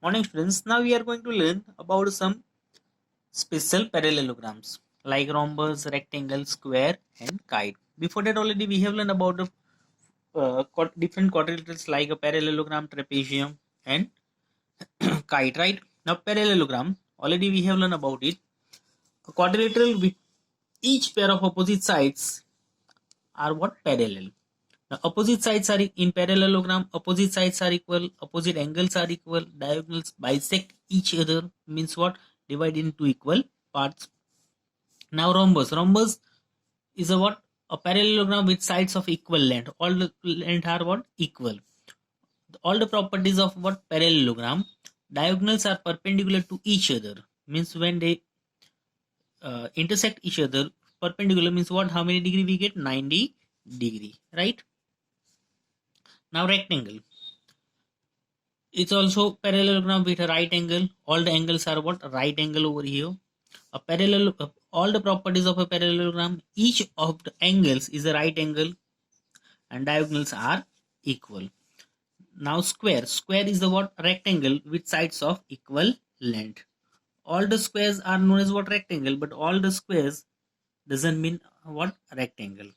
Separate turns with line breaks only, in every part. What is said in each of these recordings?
Morning students, now we are going to learn about some special parallelograms like rhombus, rectangle, square and kite. Before that already we have learned about the different quadrilaterals like a parallelogram, trapezium and kite, right? Now parallelogram, already we have learned about it. A quadrilateral with each pair of opposite sides are what? Parallel. The opposite sides are in parallelogram, opposite sides are equal, opposite angles are equal, diagonals bisect each other, means what? Divide into equal parts. Now rhombus is a what? A parallelogram with sides of equal length. All the length are what? Equal. All the properties of what? Parallelogram. Diagonals are perpendicular to each other, means when they intersect each other, perpendicular means what? How many degree we get? 90 degree, right? Now rectangle. It's also parallelogram with a right angle. All the angles are what? Right angle over here. A parallel, all the properties of a parallelogram. Each of the angles is a right angle, and diagonals are equal. Now square. Square is the what? Rectangle with sides of equal length. All the squares are known as what? Rectangle, but all the squares doesn't mean what? Rectangle.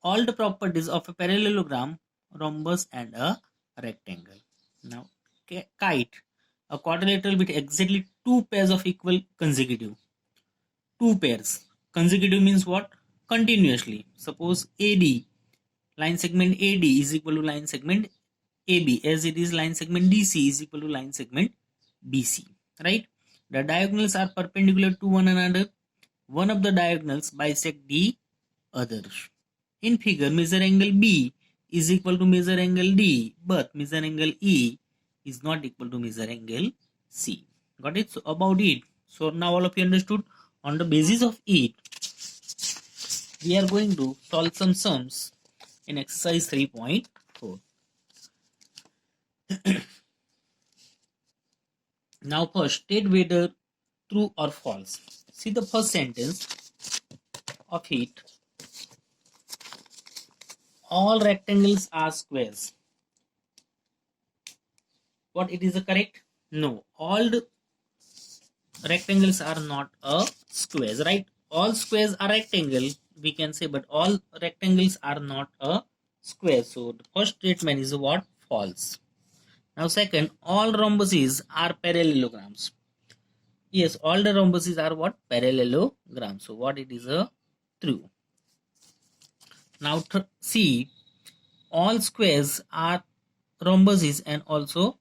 All the properties of a parallelogram, rhombus and a rectangle. Now kite, a quadrilateral with exactly two pairs of equal consecutive. Two pairs. Consecutive means what? Continuously. Suppose AD, line segment AD is equal to line segment AB, as it is line segment DC is equal to line segment BC. Right? The diagonals are perpendicular to one another. One of the diagonals bisect the other. In figure, measure angle B is equal to measure angle D, but measure angle E is not equal to measure angle C. Got it? So about it. So now all of you understood. On the basis of it, we are going to solve some sums in exercise 3.4. Now first, state whether true or false. See the first sentence of it. All rectangles are squares. What, it is a correct? No, all the rectangles are not a squares, right? All squares are rectangle, we can say, but all rectangles are not a square. So the first statement is what? False. Now second, all rhombuses are parallelograms. Yes, all the rhombuses are what? Parallelograms. So what, it is a true. Now C, all squares are rhombuses and also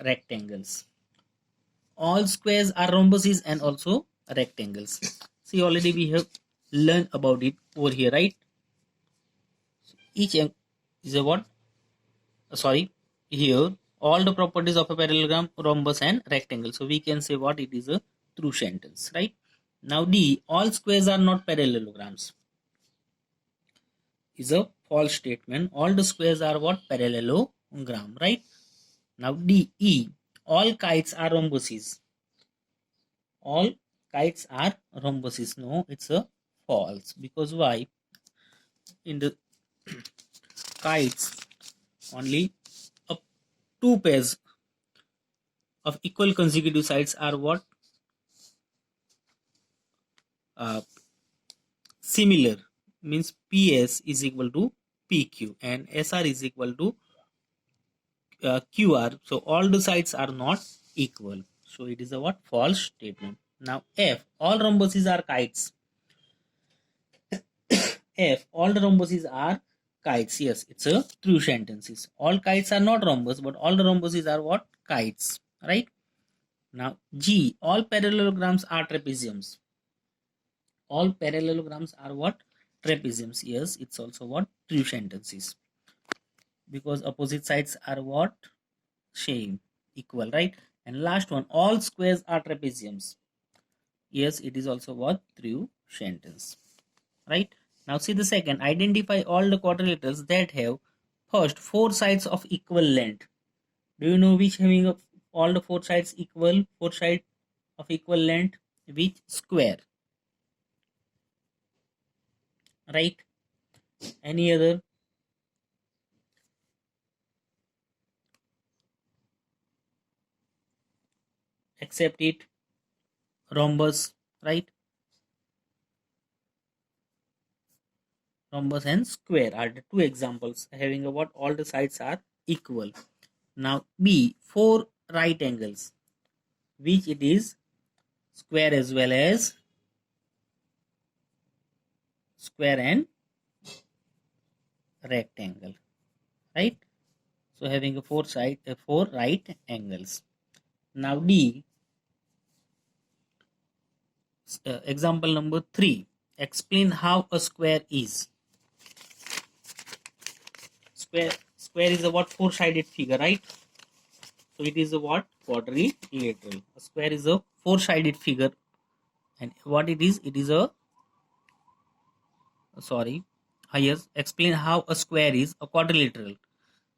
rectangles. All squares are rhombuses and also rectangles. See, already we have learned about it over here, right? Each is a what? Sorry, here all the properties of a parallelogram, rhombus and rectangle. So we can say what? It is a true sentence, right? Now D, all squares are not parallelograms, is a false statement. All the squares are what? Parallelogram, right? Now D, E, all kites are rhombuses. All kites are rhombuses. No, it's a false. Because why? In the kites, only two pairs of equal consecutive sides are what? Uh, Similar. Means PS is equal to PQ and SR is equal to QR. So all the sides are not equal. So it is a what? False statement. Now F, all rhombuses are kites. F, all the rhombuses are kites. Yes, it's a true sentence. All kites are not rhombus, but all the rhombuses are what? Kites. Right? Now G, all parallelograms are trapeziums. All parallelograms are what? Trapeziums. Yes, it's also what? True sentences. Because opposite sides are what? Same. Equal, right? And last one, all squares are trapeziums. Yes, it is also what? True sentence. Right? Now see the second. Identify all the quadrilaterals that have first four sides of equal length. Do you know which having all the four sides equal? Four sides of equal length? Which? Square. Right? Any other? accept it. Rhombus, right? Rhombus and square are the two examples having a what all the sides are equal. Now B, four right angles, which it is square as well as square and rectangle, right? So having a four right angles. Now D, example number 3. Explain how a square is. Square is a what four-sided figure, right? So it is a what quadrilateral. A square is a four-sided figure, and what it is a sorry. Yes, explain how a square is a quadrilateral.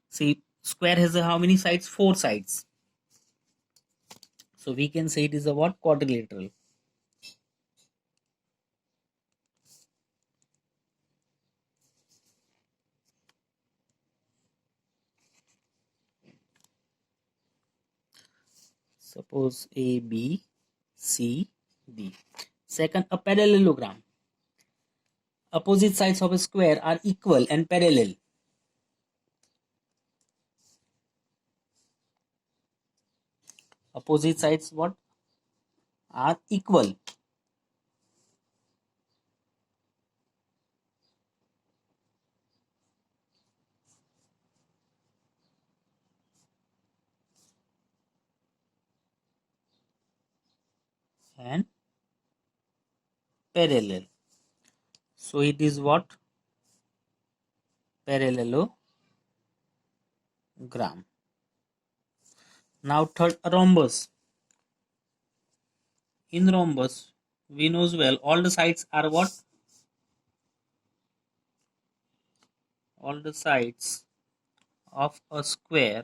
See, square has how many sides? Four sides. So we can say it is a what quadrilateral. Suppose A, B, C, D. Second, a parallelogram. Opposite sides of a square are equal and parallel. Opposite sides what? Are equal. And parallel. So it is what? Parallelogram. Now third, a rhombus. In rhombus, we know well all the sides are what? All the sides of a square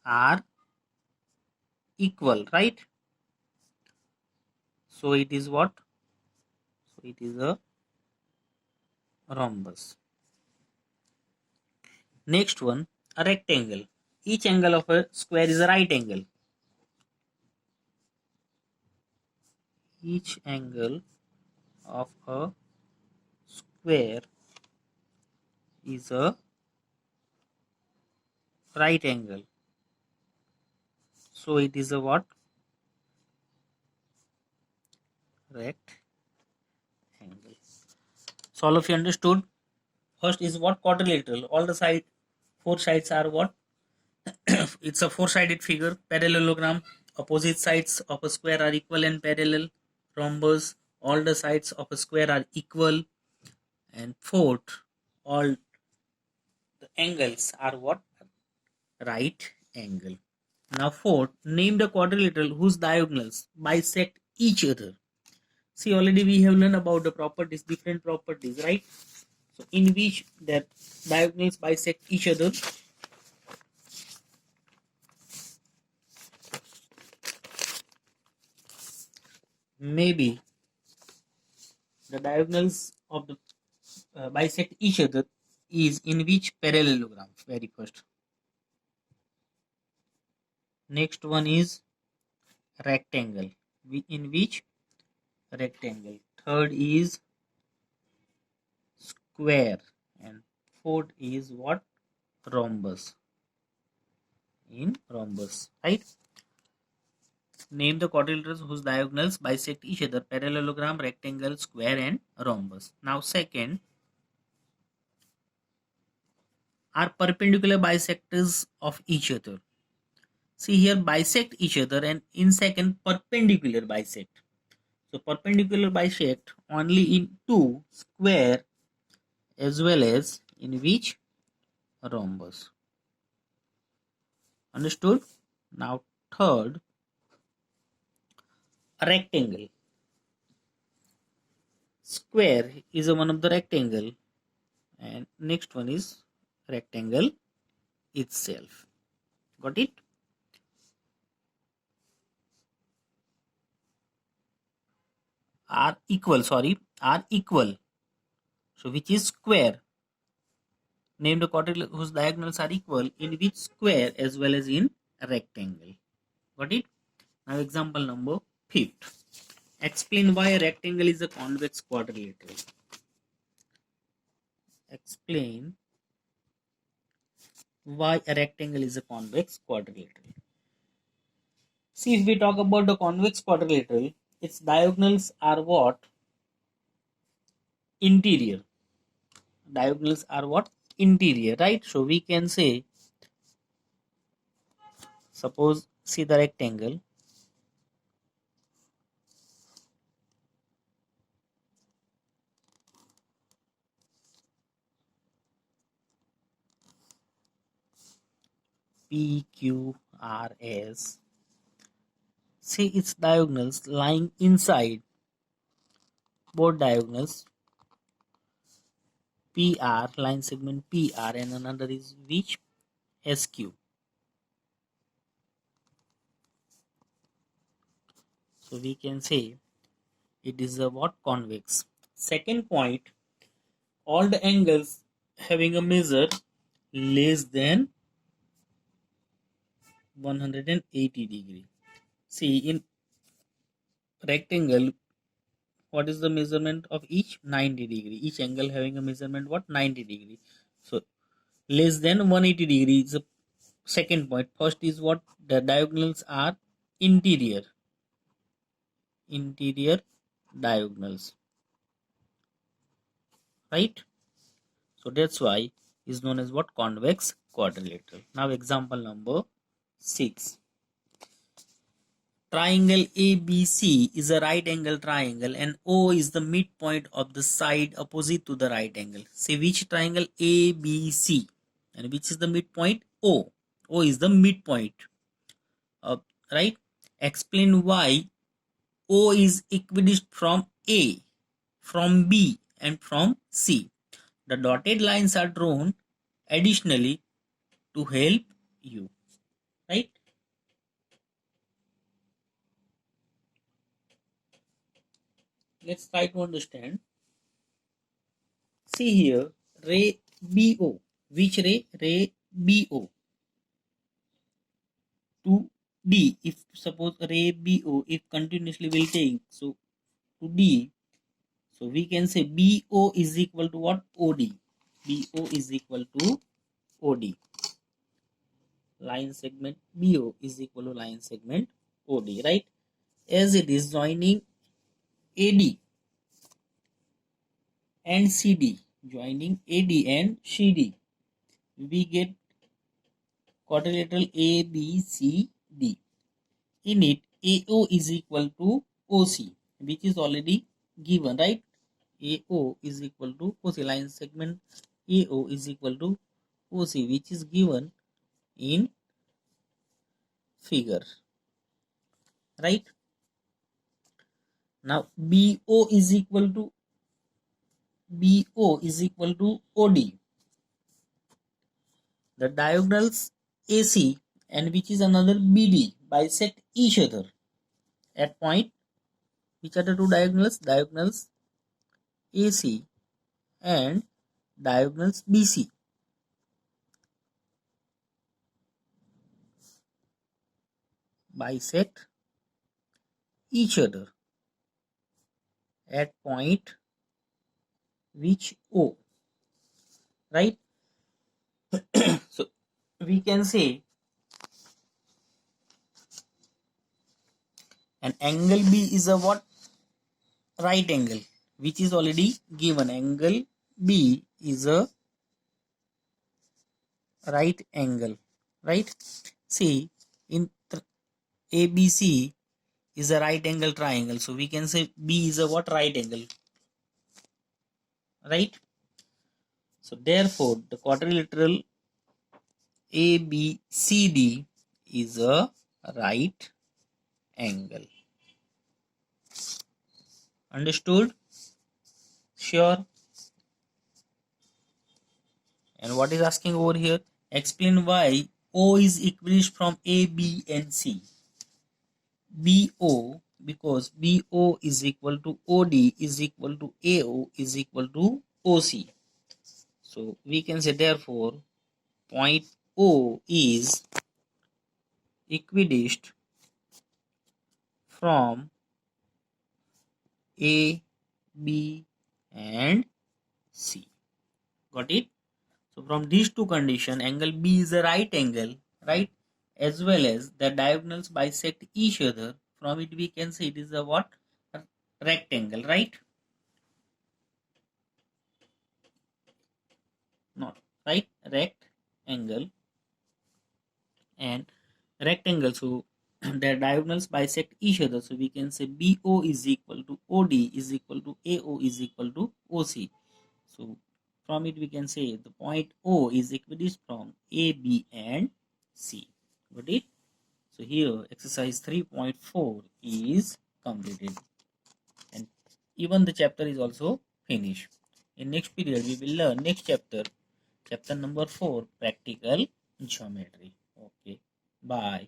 are equal, right? So it is what? So it is a rhombus. Next one, a rectangle. Each angle of a square is a right angle. Each angle of a square is a right angle. So it is a what? Rectangle. So all of you understood? First is what? Quadrilateral. All the four sides are what? It's a four-sided figure. Parallelogram. Opposite sides of a square are equal and parallel. Rhombus. All the sides of a square are equal. And fourth, all the angles are what? Right angle. Now fourth, name the quadrilateral whose diagonals bisect each other. See, already we have learned about the properties, different properties, right? So in which their diagonals bisect each other. Maybe the diagonals of the bisect each other is in which parallelogram? Very first. Next one is rectangle. In which rectangle? Third is square, and fourth is what? Rhombus. In rhombus, right? Name the quadrilaterals whose diagonals bisect each other: parallelogram, rectangle, square, and rhombus. Now second, are perpendicular bisectors of each other. See here, bisect each other, and in second, perpendicular bisect. So perpendicular bisect only in two, square as well as in which? Rhombus. Understood? Now third, a rectangle. Square is one of the rectangle, and next one is rectangle itself. Got it? Are equal. So which is square. Name the quadrilateral whose diagonals are equal in which square as well as in rectangle. Got it? Now example number 5th. Explain why a rectangle is a convex quadrilateral. Explain why a rectangle is a convex quadrilateral. See, if we talk about the convex quadrilateral, its diagonals are what? Interior. Diagonals are what? Interior, right? So we can say, suppose, see the rectangle. PQRS. See its diagonals lying inside both diagonals. PR, line segment PR, and another is which? SQ. So we can say it is a what? Convex. Second point, all the angles having a measure less than 180 degree. See, in rectangle, what is the measurement of each? 90 degree. Each angle having a measurement what? 90 degree. So less than 180 degree is the second point. First is what? The diagonals are interior. Interior diagonals, right? So that's why is known as what? Convex quadrilateral. Now example number 6. Triangle ABC is a right angle triangle and O is the midpoint of the side opposite to the right angle. Say which triangle? ABC. And which is the midpoint? O. O is the midpoint. Right? Explain why O is equidistant from A, from B, and from C. The dotted lines are drawn additionally to help you. Right? Let's try to understand. See here, ray BO. Which ray? Ray BO. To D. If suppose ray BO, if continuously will take, so to D, so we can say BO is equal to what? OD. BO is equal to OD. Line segment BO is equal to line segment OD, right? As it is joining AD and CD, joining AD and CD, we get quadrilateral ABCD. In it, AO is equal to OC, which is already given, right? AO is equal to OC, line segment AO is equal to OC, which is given in figure, right? Now BO is equal to OD. The diagonals AC and which is another BD bisect each other at point. Which are the two diagonals? Diagonals AC and diagonals BC bisect each other at point which O, right? So we can say an angle B is a what? Right angle, which is already given. Angle B is a right angle, right? See, in ABC is a right angle triangle, so we can say B is a what? Right angle, right? So therefore the quadrilateral ABCD is a right angle. Understood? Sure. And what is asking over here? Explain why O is equidistant from A, B and C. BO, because BO is equal to OD is equal to AO is equal to OC. So we can say therefore point O is equidistant from A, B and C. Got it? So from these two conditions, angle B is a right angle, right? As well as the diagonals bisect each other. From it we can say it is a what? A rectangle, right? Not right? Rectangle and rectangle. So their diagonals bisect each other. So we can say BO is equal to OD is equal to AO is equal to OC. So from it we can say the point O is equidistant from A, B and C. Got it? So here exercise 3.4 is completed and even the chapter is also finished. In next period we will learn next chapter, chapter number 4, practical geometry. Okay, bye.